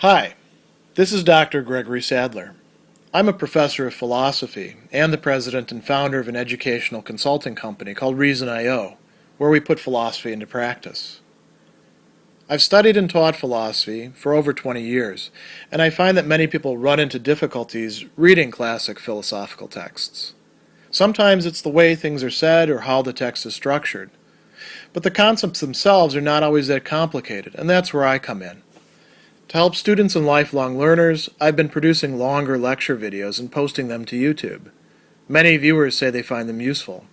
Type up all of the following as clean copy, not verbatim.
Hi, this is Dr. Gregory Sadler. I'm a professor of philosophy and the president and founder of an educational consulting company called Reason.io, where we put philosophy into practice. I've studied and taught philosophy for over 20 years, and I find that many people run into difficulties reading classic philosophical texts. Sometimes it's the way things are said or how the text is structured. But the concepts themselves are not always that complicated, and that's where I come in. To help students and lifelong learners, I've been producing longer lecture videos and posting them to YouTube. Many viewers say they find them useful.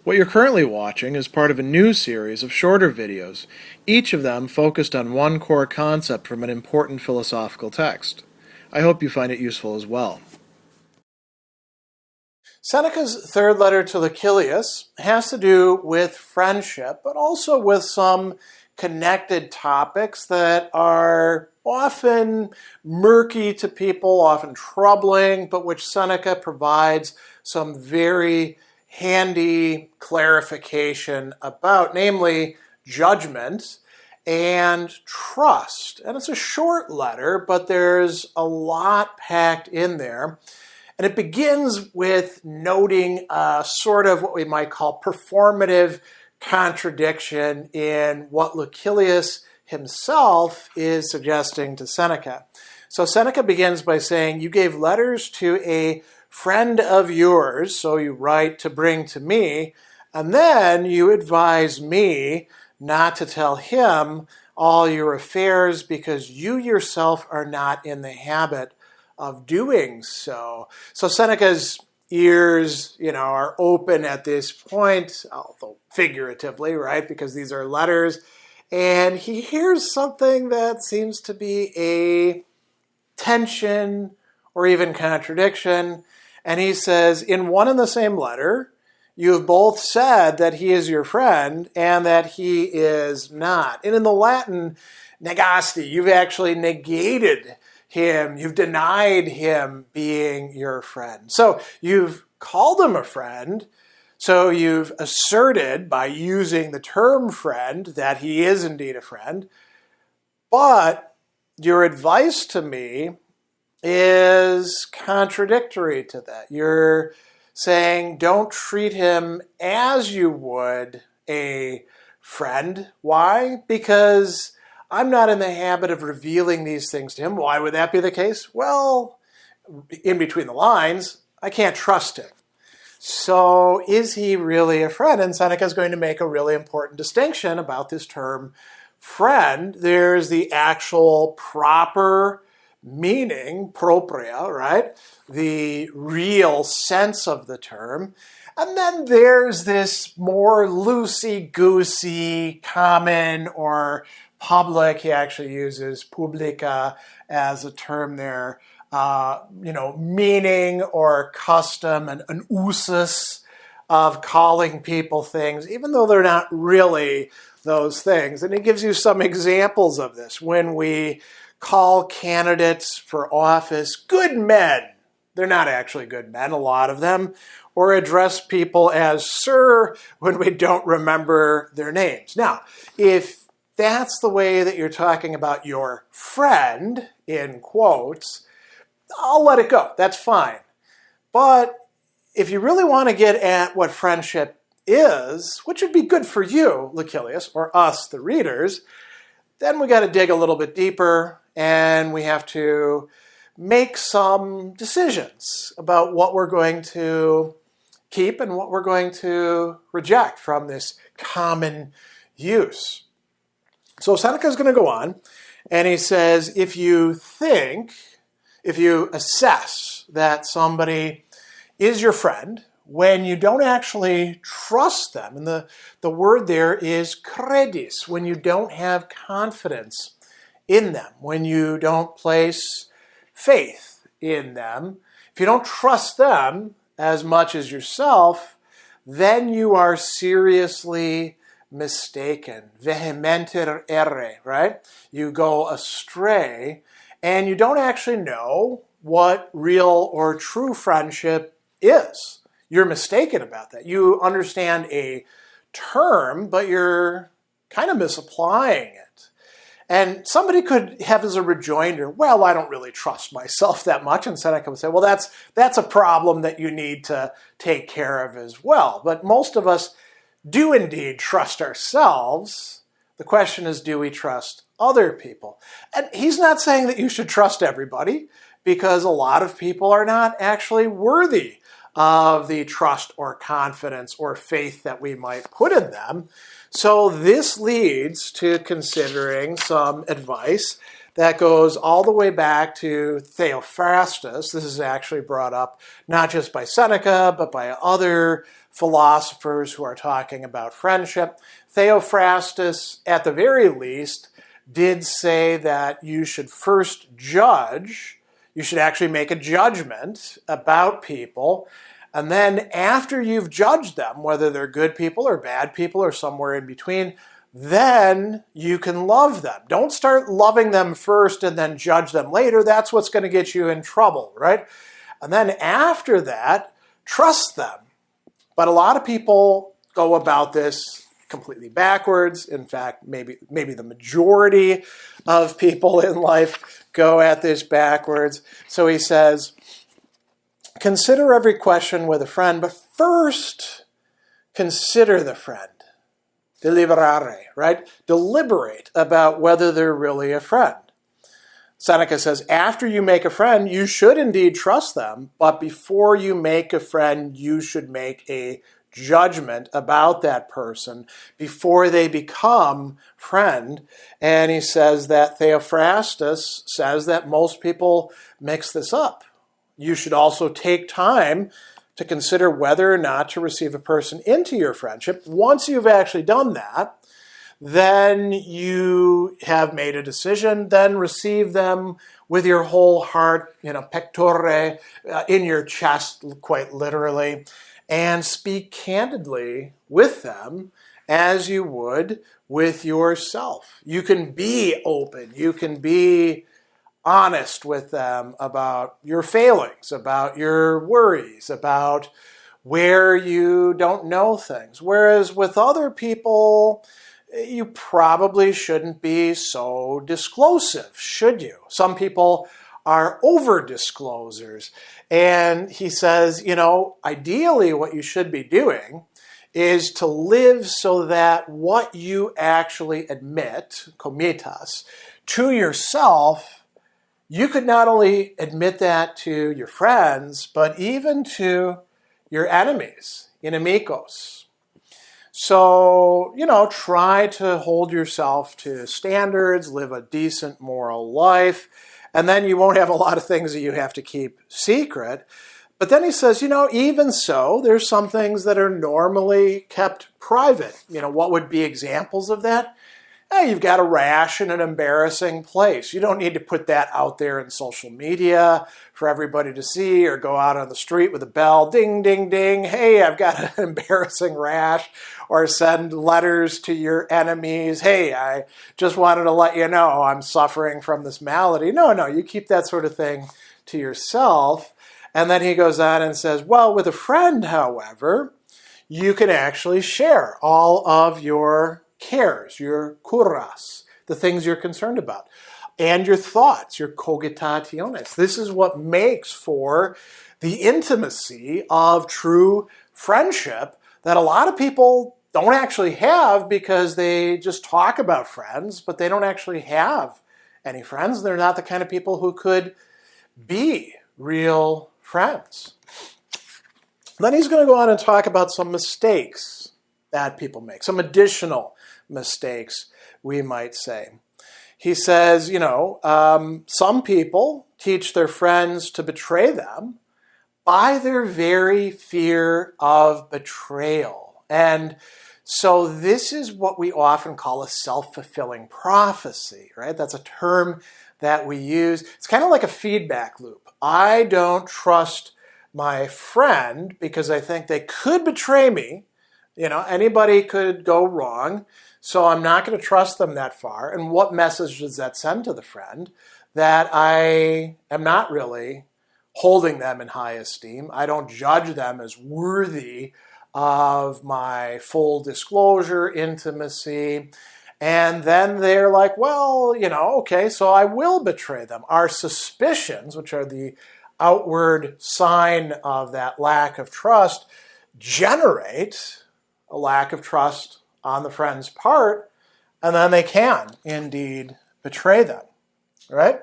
What you're currently watching is part of a new series of shorter videos, each of them focused on one core concept from an important philosophical text. I hope you find it useful as well. Seneca's third letter to Lucilius has to do with friendship, but also with some connected topics that are often murky to people, often troubling, but which Seneca provides some very handy clarification about, namely judgment and trust. And it's a short letter, but there's a lot packed in there. And it begins with noting sort of what we might call performative contradiction in what Lucilius himself is suggesting to Seneca. So Seneca begins by saying, you gave letters to a friend of yours, so you write to bring to me, and then you advise me not to tell him all your affairs because you yourself are not in the habit of doing so. So Seneca's ears, are open at this point, although figuratively, right? Because these are letters. And he hears something that seems to be a tension or even contradiction. And he says, in one and the same letter, you have both said that he is your friend and that he is not. And in the Latin, negasti, you've actually negated him, you've denied him being your friend. So you've called him a friend, so you've asserted by using the term friend that he is indeed a friend, but your advice to me is contradictory to that. You're saying don't treat him as you would a friend. Why? Because I'm not in the habit of revealing these things to him. Why would that be the case? Well, in between the lines, I can't trust him. So is he really a friend? And Seneca is going to make a really important distinction about this term friend. There's the actual proper meaning, propria, right? The real sense of the term. And then there's this more loosey-goosey, common or public, he actually uses publica as a term there, meaning or custom, and an usus of calling people things, even though they're not really those things. And he gives you some examples of this. When we call candidates for office good men, they're not actually good men, a lot of them, or address people as sir when we don't remember their names. Now, if that's the way that you're talking about your friend, in quotes, I'll let it go. That's fine. But if you really want to get at what friendship is, which would be good for you, Lucilius, or us, the readers, then we got to dig a little bit deeper and we have to make some decisions about what we're going to keep and what we're going to reject from this common use. So Seneca is going to go on, and he says, if you assess that somebody is your friend, when you don't actually trust them, and the word there is credis, when you don't have confidence in them, when you don't place faith in them, if you don't trust them as much as yourself, then you are seriously mistaken. Vehementer erre, right? You go astray, and you don't actually know what real or true friendship is. You're mistaken about that. You understand a term, but you're kind of misapplying it. And somebody could have as a rejoinder, well, I don't really trust myself that much. And Seneca would say, well, that's a problem that you need to take care of as well. But most of us do indeed trust ourselves. The question is, do we trust other people? And he's not saying that you should trust everybody, because a lot of people are not actually worthy of the trust or confidence or faith that we might put in them. So this leads to considering some advice that goes all the way back to Theophrastus. This is actually brought up not just by Seneca, but by other philosophers who are talking about friendship. Theophrastus, at the very least, did say that you should first judge. You should actually make a judgment about people. And then after you've judged them, whether they're good people or bad people or somewhere in between, then you can love them. Don't start loving them first and then judge them later. That's what's going to get you in trouble, right? And then after that, trust them. But a lot of people go about this completely backwards. In fact, maybe the majority of people in life go at this backwards. So he says, consider every question with a friend, but first consider the friend. Deliberare, right? Deliberate about whether they're really a friend. Seneca says, after you make a friend, you should indeed trust them, but before you make a friend, you should make a judgment about that person before they become friend. And he says that Theophrastus says that most people mix this up. You should also take time to consider whether or not to receive a person into your friendship. Once you've actually done that, then you have made a decision, then receive them with your whole heart, pectore, in your chest, quite literally, and speak candidly with them as you would with yourself. You can be open. You can be honest with them about your failings, about your worries, about where you don't know things. Whereas with other people, you probably shouldn't be so disclosive, should you? Some people are over-disclosers. And he says, ideally what you should be doing is to live so that what you actually admit, comitas, to yourself, you could not only admit that to your friends, but even to your enemies, inimicos. So, try to hold yourself to standards, live a decent moral life, and then you won't have a lot of things that you have to keep secret. But then he says, even so, there's some things that are normally kept private. What would be examples of that? You've got a rash in an embarrassing place. You don't need to put that out there in social media for everybody to see, or go out on the street with a bell, ding, ding, ding, hey, I've got an embarrassing rash, or send letters to your enemies, hey, I just wanted to let you know I'm suffering from this malady. No, you keep that sort of thing to yourself. And then he goes on and says, well, with a friend, however, you can actually share all of your cares, your curas, the things you're concerned about, and your thoughts, your cogitationes. This is what makes for the intimacy of true friendship that a lot of people don't actually have, because they just talk about friends, but they don't actually have any friends. They're not the kind of people who could be real friends. Then he's going to go on and talk about some mistakes that people make, some additional mistakes, we might say. He says, some people teach their friends to betray them by their very fear of betrayal. And so this is what we often call a self-fulfilling prophecy, right? That's a term that we use. It's kind of like a feedback loop. I don't trust my friend because I think they could betray me. Anybody could go wrong, so I'm not going to trust them that far. And what message does that send to the friend? That I am not really holding them in high esteem. I don't judge them as worthy of my full disclosure, intimacy. And then they're like, well, okay, so I will betray them. Our suspicions, which are the outward sign of that lack of trust, generate a lack of trust on the friend's part, and then they can indeed betray them, right?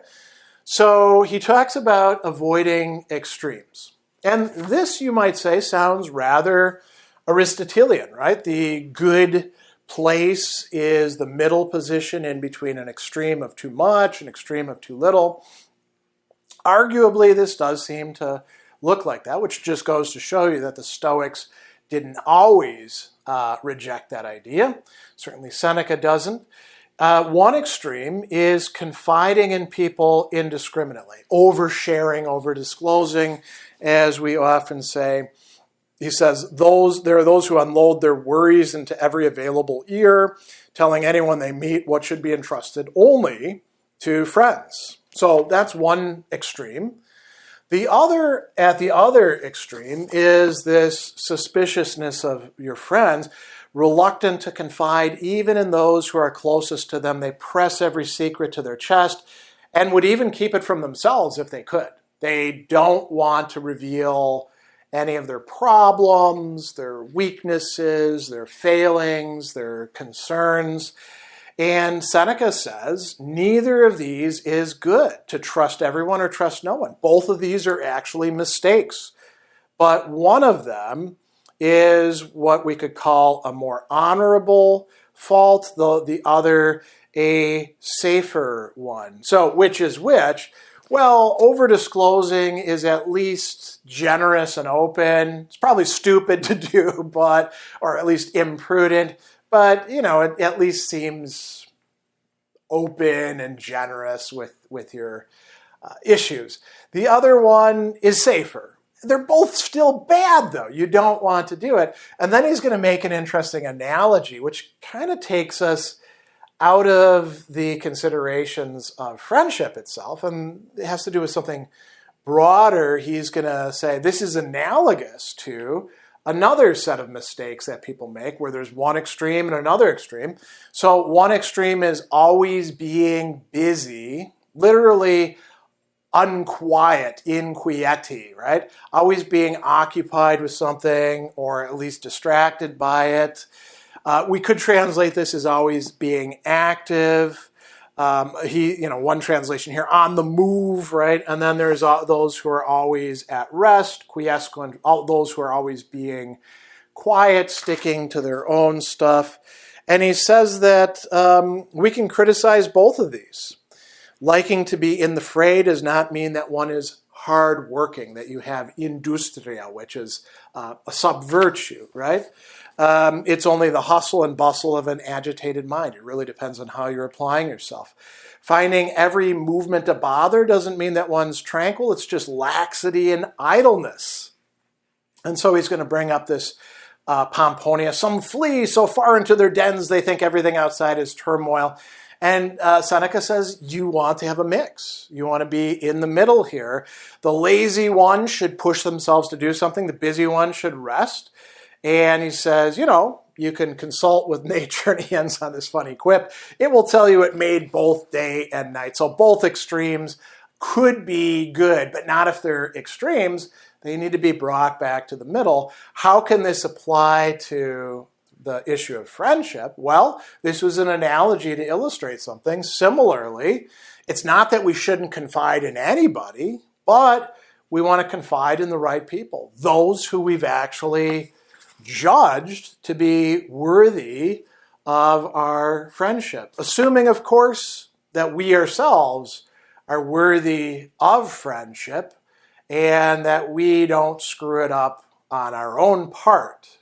So he talks about avoiding extremes. And this, you might say, sounds rather Aristotelian, right? The good place is the middle position in between an extreme of too much, an extreme of too little. Arguably, this does seem to look like that, which just goes to show you that the Stoics didn't always reject that idea. Certainly Seneca doesn't. One extreme is confiding in people indiscriminately, oversharing, overdisclosing, as we often say. He says, there are those who unload their worries into every available ear, telling anyone they meet what should be entrusted only to friends. So that's one extreme. At the other extreme is this suspiciousness of your friends, reluctant to confide even in those who are closest to them. They press every secret to their chest and would even keep it from themselves if they could. They don't want to reveal any of their problems, their weaknesses, their failings, their concerns. And Seneca says, neither of these is good, to trust everyone or trust no one. Both of these are actually mistakes. But one of them is what we could call a more honorable fault, though the other a safer one. So which is which? Well, over-disclosing is at least generous and open. It's probably stupid to do, or at least imprudent. But, it at least seems open and generous with your issues. The other one is safer. They're both still bad, though. You don't want to do it. And then he's going to make an interesting analogy, which kind of takes us out of the considerations of friendship itself, and it has to do with something broader. He's going to say this is analogous to another set of mistakes that people make where there's one extreme and another extreme. So one extreme is always being busy, literally unquiet, inquieti, right? Always being occupied with something or at least distracted by it. We could translate this as always being active. One translation here, on the move, right? And then there's those who are always at rest, quiescent, all those who are always being quiet, sticking to their own stuff. And he says that we can criticize both of these. Liking to be in the fray does not mean that one is hardworking, that you have industria, which is a sub-virtue, right? It's only the hustle and bustle of an agitated mind. It really depends on how you're applying yourself. Finding every movement a bother doesn't mean that one's tranquil. It's just laxity and idleness. And so he's going to bring up this Pomponia. Some flee so far into their dens they think everything outside is turmoil. And Seneca says you want to have a mix. You want to be in the middle here. The lazy one should push themselves to do something. The busy one should rest. And he says, you can consult with nature, and he ends on this funny quip. It will tell you it made both day and night. So both extremes could be good, but not if they're extremes. They need to be brought back to the middle. How can this apply to the issue of friendship? Well, this was an analogy to illustrate something. Similarly, it's not that we shouldn't confide in anybody, but we want to confide in the right people, those who we've actually judged to be worthy of our friendship. Assuming, of course, that we ourselves are worthy of friendship and that we don't screw it up on our own part.